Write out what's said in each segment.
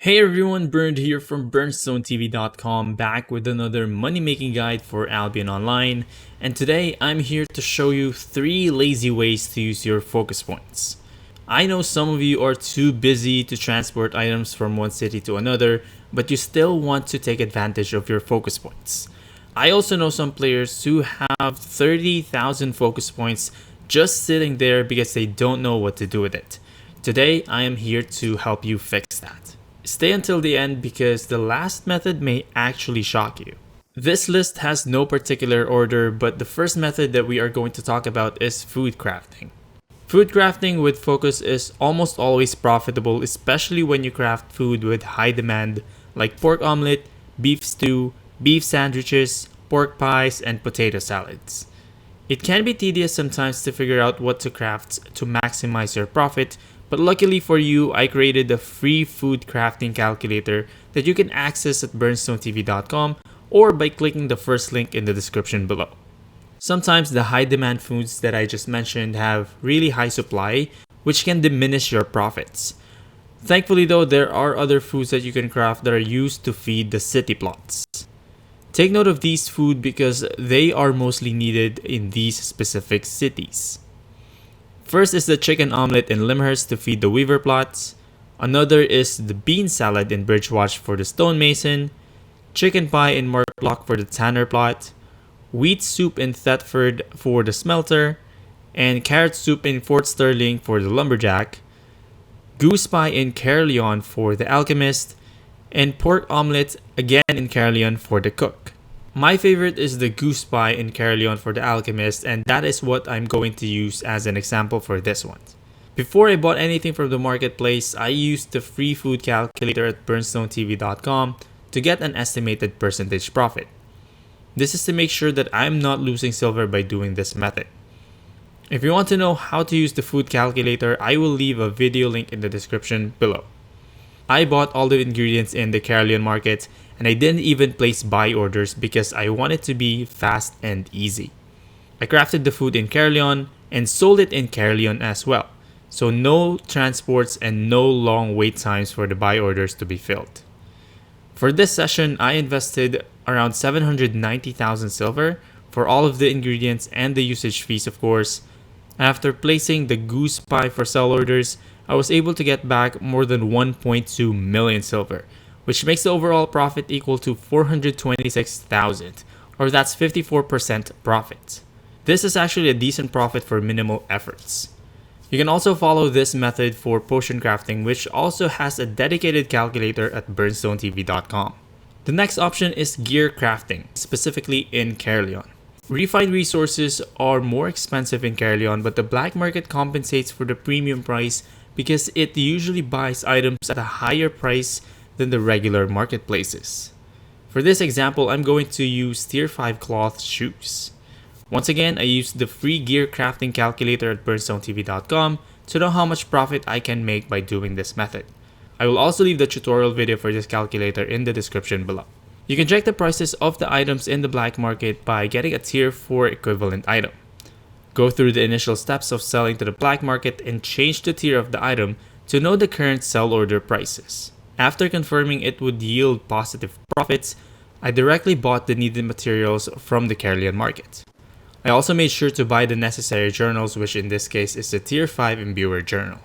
Hey everyone, Berned here from BernStoneTV.com, back with another money making guide for Albion Online, and today I'm here to show you 3 lazy ways to use your focus points. I know some of you are too busy to transport items from one city to another, but you still want to take advantage of your focus points. I also know some players who have 30,000 focus points just sitting there because they don't know what to do with it. Today I am here to help you fix that. Stay until the end because the last method may actually shock you. This list has no particular order, but the first method that we are going to talk about is food crafting. Food crafting with focus is almost always profitable, especially when you craft food with high demand like pork omelet, beef stew, beef sandwiches, pork pies, and potato salads. It can be tedious sometimes to figure out what to craft to maximize your profit, but luckily for you, I created a free food crafting calculator that you can access at BernStoneTV.com or by clicking the first link in the description below. Sometimes the high demand foods that I just mentioned have really high supply, which can diminish your profits. Thankfully though, there are other foods that you can craft that are used to feed the city plots. Take note of these food because they are mostly needed in these specific cities. First is the chicken omelet in Limhurst to feed the Weaver plots. Another is the bean salad in Bridgewatch for the stonemason, chicken pie in Marklock for the tanner plot, wheat soup in Thetford for the smelter, and carrot soup in Fort Sterling for the lumberjack, goose pie in Caerleon for the alchemist, and pork omelet again in Caerleon for the cook. My favorite is the goose pie in Caerleon for the alchemist, and that is what I'm going to use as an example for this one. Before I bought anything from the marketplace, I used the free food calculator at BernStoneTV.com to get an estimated percentage profit. This is to make sure that I'm not losing silver by doing this method. If you want to know how to use the food calculator, I will leave a video link in the description below. I bought all the ingredients in the Caerleon market, and I didn't even place buy orders because I want it to be fast and easy. I crafted the food in Caerleon and sold it in Caerleon as well, so no transports and no long wait times for the buy orders to be filled. For this session, I invested around 790,000 silver for all of the ingredients and the usage fees, of course. After placing the goose pie for sell orders, I was able to get back more than 1.2 million silver, which makes the overall profit equal to 426,000, or that's 54% profit. This is actually a decent profit for minimal efforts. You can also follow this method for potion crafting, which also has a dedicated calculator at BernStoneTV.com. The next option is gear crafting, specifically in Caerleon. Refined resources are more expensive in Caerleon, but the black market compensates for the premium price because it usually buys items at a higher price than the regular marketplaces. For this example, I'm going to use tier 5 cloth shoes. Once again, I used the free gear crafting calculator at BernStoneTV.com to know how much profit I can make by doing this method. I will also leave the tutorial video for this calculator in the description below. You can check the prices of the items in the black market by getting a tier 4 equivalent item. Go through the initial steps of selling to the black market and change the tier of the item to know the current sell order prices. After confirming it would yield positive profits, I directly bought the needed materials from the Caerleon market. I also made sure to buy the necessary journals, which in this case is the tier 5 imbuer journal.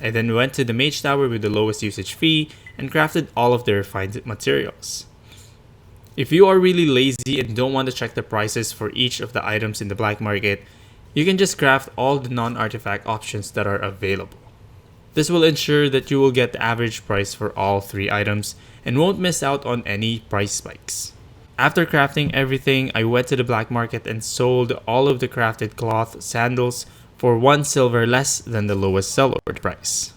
I then went to the mage tower with the lowest usage fee and crafted all of the refined materials. If you are really lazy and don't want to check the prices for each of the items in the black market, you can just craft all the non-artifact options that are available. This will ensure that you will get the average price for all 3 items and won't miss out on any price spikes. After crafting everything, I went to the black market and sold all of the crafted cloth sandals for 1 silver less than the lowest sell order price.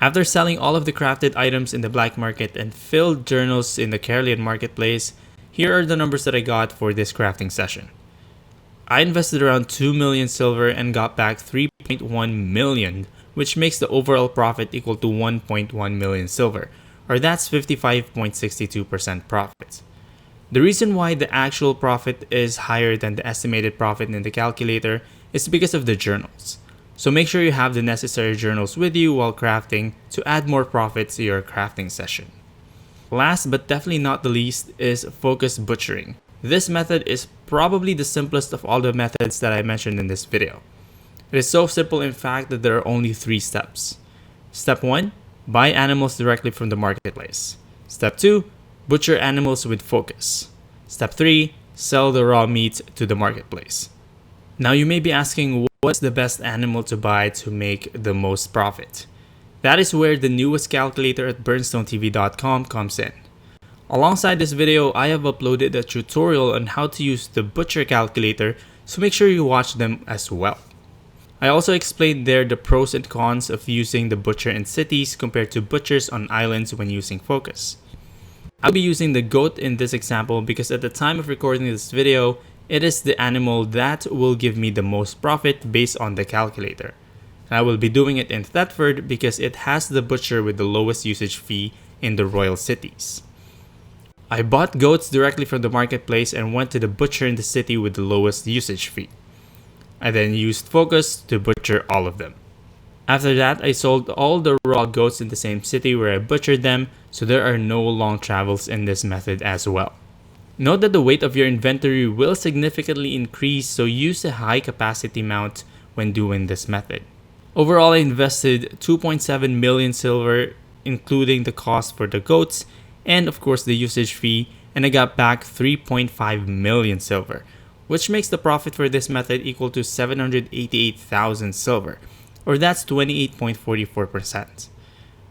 After selling all of the crafted items in the black market and filled journals in the Caerleon marketplace, here are the numbers that I got for this crafting session. I invested around 2 million silver and got back 3.1 million, which makes the overall profit equal to 1.1 million silver, or that's 55.62% profit. The reason why the actual profit is higher than the estimated profit in the calculator is because of the journals. So make sure you have the necessary journals with you while crafting to add more profit to your crafting session. Last but definitely not the least is focus butchering. This method is probably the simplest of all the methods that I mentioned in this video. It is so simple in fact that there are only 3 steps. Step 1, buy animals directly from the marketplace. Step 2, butcher animals with focus. Step 3, sell the raw meat to the marketplace. Now you may be asking, what's the best animal to buy to make the most profit? That is where the newest calculator at BernStoneTV.com comes in. Alongside this video, I have uploaded a tutorial on how to use the butcher calculator, so make sure you watch them as well. I also explained there the pros and cons of using the butcher in cities compared to butchers on islands when using focus. I'll be using the goat in this example because at the time of recording this video, it is the animal that will give me the most profit based on the calculator. And I will be doing it in Thetford because it has the butcher with the lowest usage fee in the royal cities. I bought goats directly from the marketplace and went to the butcher in the city with the lowest usage fee. I then used focus to butcher all of them. After that, I sold all the raw goats in the same city where I butchered them, so there are no long travels in this method as well. Note that the weight of your inventory will significantly increase, so use a high capacity mount when doing this method. Overall, I invested 2.7 million silver, including the cost for the goats and of course the usage fee, and I got back 3.5 million silver, which makes the profit for this method equal to 788,000 silver, or that's 28.44%.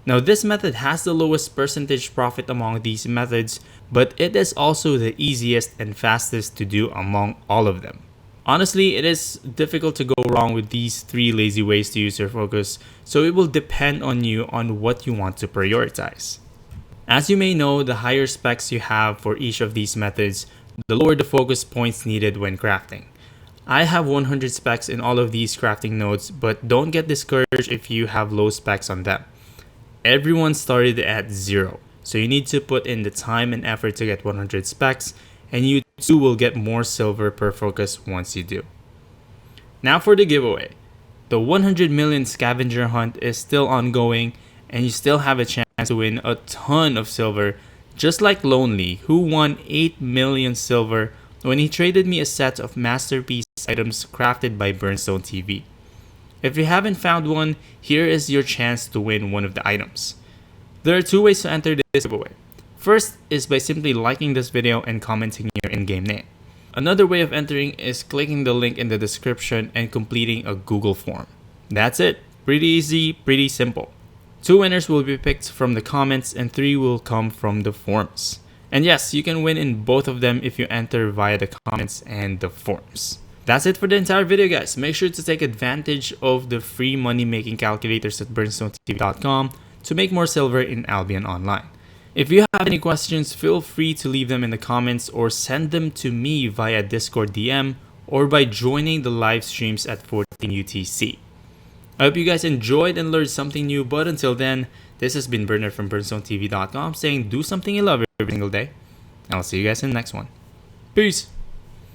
Now this method has the lowest percentage profit among these methods, but it is also the easiest and fastest to do among all of them. Honestly, it is difficult to go wrong with these 3 lazy ways to use your focus, so it will depend on you on what you want to prioritize. As you may know, the higher specs you have for each of these methods, the lower the focus points needed when crafting. I have 100 specs in all of these crafting nodes, but don't get discouraged if you have low specs on them. Everyone started at 0, so you need to put in the time and effort to get 100 specs, and you too will get more silver per focus once you do. Now for the giveaway. The 100 million scavenger hunt is still ongoing, and you still have a chance to win a ton of silver, just like Lonely, who won 8 million silver when he traded me a set of masterpiece items crafted by BernStoneTV. If you haven't found one, here is your chance to win one of the items. There are 2 ways to enter this giveaway. First is by simply liking this video and commenting your in-game name. Another way of entering is clicking the link in the description and completing a Google form. That's it. Pretty easy, pretty simple. 2 winners will be picked from the comments and 3 will come from the forms. And yes, you can win in both of them if you enter via the comments and the forms. That's it for the entire video, guys. Make sure to take advantage of the free money making calculators at BernStoneTV.com to make more silver in Albion Online. If you have any questions, feel free to leave them in the comments or send them to me via Discord DM or by joining the live streams at 14 UTC. I hope you guys enjoyed and learned something new, but until then, this has been Bernard from BernStoneTV.com saying do something you love every single day, and I'll see you guys in the next one. Peace!